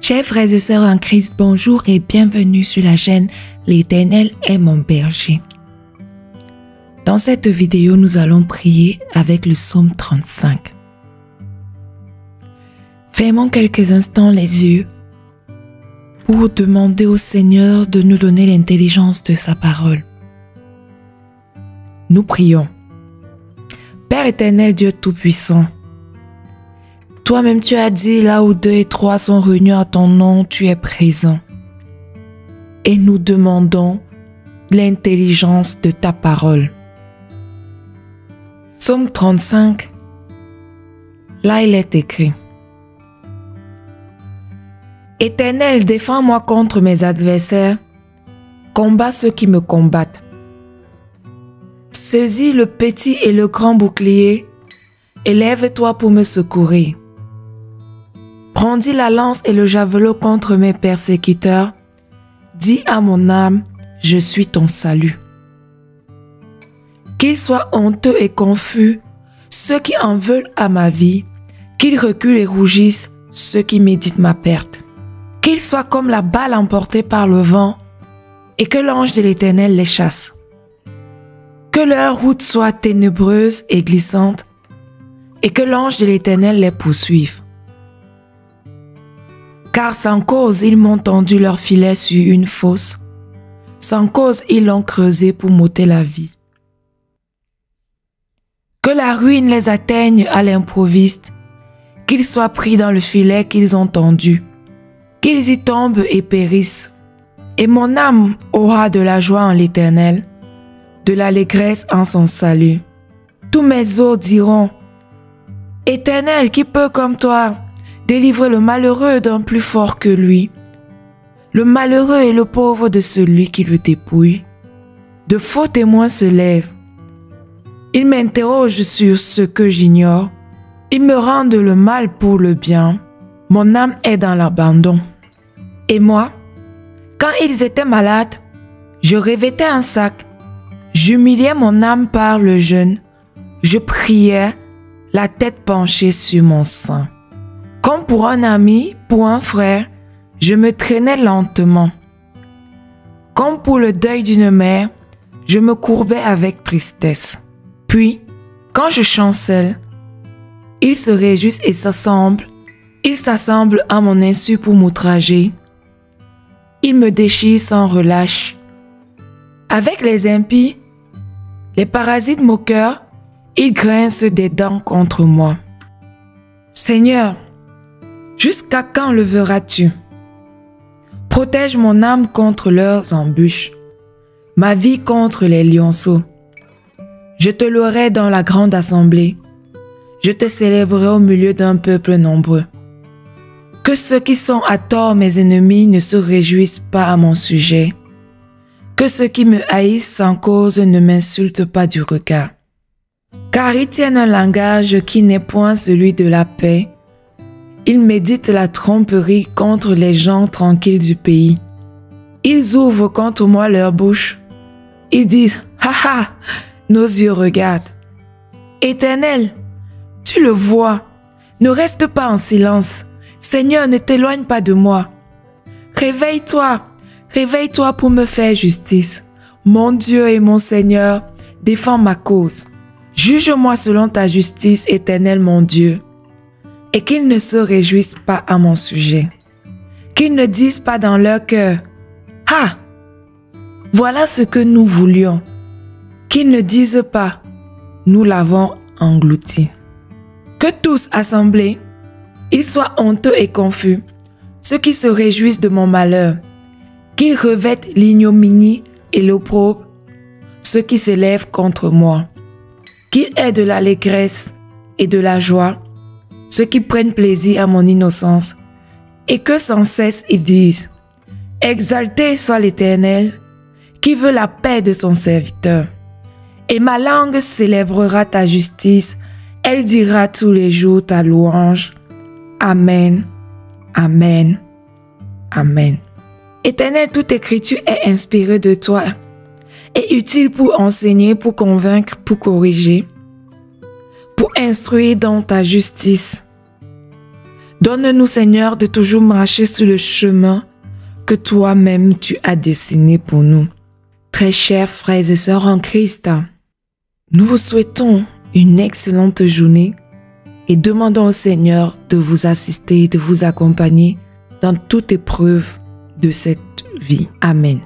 Chers frères et sœurs en Christ, bonjour et bienvenue sur la chaîne L'Éternel est mon berger. Dans cette vidéo, nous allons prier avec le psaume 35. Fermons quelques instants les yeux pour demander au Seigneur de nous donner l'intelligence de sa parole. Nous prions. Père éternel, Dieu Tout-Puissant, toi-même tu as dit, là où 2 et 3 sont réunis à ton nom, tu es présent. Et nous demandons l'intelligence de ta parole. Psaume 35, là il est écrit: Éternel, défends-moi contre mes adversaires, combat ceux qui me combattent. Saisis le petit et le grand bouclier, élève-toi pour me secourir. Brandis la lance et le javelot contre mes persécuteurs. Dis à mon âme, je suis ton salut. Qu'ils soient honteux et confus, ceux qui en veulent à ma vie, qu'ils reculent et rougissent, ceux qui méditent ma perte. Qu'ils soient comme la balle emportée par le vent, et que l'ange de l'Éternel les chasse. Que leur route soit ténébreuse et glissante, et que l'ange de l'Éternel les poursuive. Car sans cause, ils m'ont tendu leur filet sur une fosse. Sans cause, ils l'ont creusé pour m'ôter la vie. Que la ruine les atteigne à l'improviste, qu'ils soient pris dans le filet qu'ils ont tendu, qu'ils y tombent et périssent. Et mon âme aura de la joie en l'Éternel, de l'allégresse en son salut. Tous mes os diront: Éternel, qui peut comme toi délivrer le malheureux d'un plus fort que lui, le malheureux et le pauvre de celui qui le dépouille. De faux témoins se lèvent. Ils m'interrogent sur ce que j'ignore. Ils me rendent le mal pour le bien. Mon âme est dans l'abandon. Et moi, quand ils étaient malades, je revêtais un sac. J'humiliais mon âme par le jeûne. Je priais, la tête penchée sur mon sein. Comme pour un ami, pour un frère, je me traînais lentement. Comme pour le deuil d'une mère, je me courbais avec tristesse. Puis, quand je chancelle, ils se réjouissent et s'assemblent. Ils s'assemblent à mon insu pour m'outrager. Ils me déchirent sans relâche. Avec les impies, les parasites moqueurs, ils grincent des dents contre moi. Seigneur, jusqu'à quand le verras-tu? Protège mon âme contre leurs embûches, ma vie contre les lionceaux. Je te louerai dans la grande assemblée, je te célébrerai au milieu d'un peuple nombreux. Que ceux qui sont à tort mes ennemis ne se réjouissent pas à mon sujet. Que ceux qui me haïssent sans cause ne m'insultent pas du regard. Car ils tiennent un langage qui n'est point celui de la paix. Ils méditent la tromperie contre les gens tranquilles du pays. Ils ouvrent contre moi leur bouche. Ils disent: Ha ha, nos yeux regardent. Éternel, tu le vois, ne reste pas en silence. Seigneur, ne t'éloigne pas de moi. Réveille-toi, réveille-toi pour me faire justice. Mon Dieu et mon Seigneur, défends ma cause. Juge-moi selon ta justice, Éternel mon Dieu. Et qu'ils ne se réjouissent pas à mon sujet. Qu'ils ne disent pas dans leur cœur: Ah, voilà ce que nous voulions. Qu'ils ne disent pas: Nous l'avons englouti. Que tous assemblés, ils soient honteux et confus, ceux qui se réjouissent de mon malheur. Qu'ils revêtent l'ignominie et l'opprobre, ceux qui s'élèvent contre moi. Qu'ils aient de l'allégresse et de la joie, ceux qui prennent plaisir à mon innocence, et que sans cesse ils disent: Exalté soit l'Éternel, qui veut la paix de son serviteur. Et ma langue célébrera ta justice, elle dira tous les jours ta louange. Amen, Amen, Amen. Éternel, toute écriture est inspirée de toi et utile pour enseigner, pour convaincre, pour corriger, pour instruire dans ta justice, Donne-nous, Seigneur, de toujours marcher sur le chemin que toi-même tu as dessiné pour nous. Très chers frères et sœurs en Christ, nous vous souhaitons une excellente journée et demandons au Seigneur de vous assister, de vous accompagner dans toute épreuve de cette vie. Amen.